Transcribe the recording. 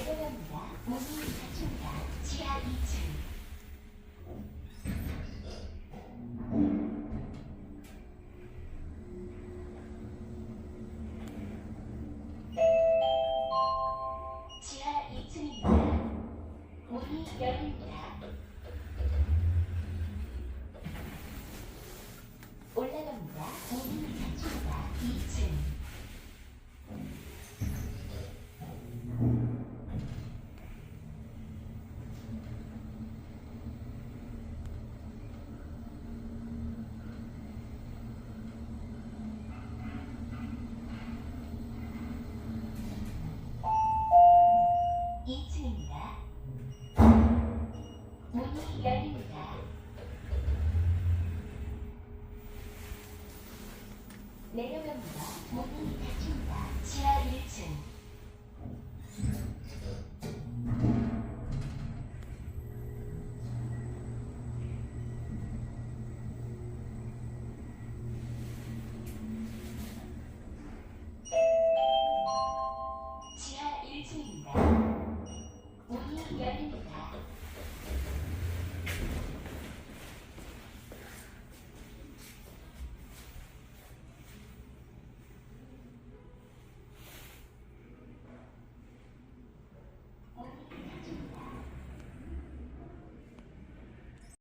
내려갑니다. 문이 닫힙니다. 지하 2층. 지하 2층입니다. 문이 열립니다. 올라갑니다. 문이 닫힙니다. 2층. 문이 열립니다. 내려갑니다. 문이 닫힙니다. 지하 1층. 지하 1층입니다. 문이 열립니다.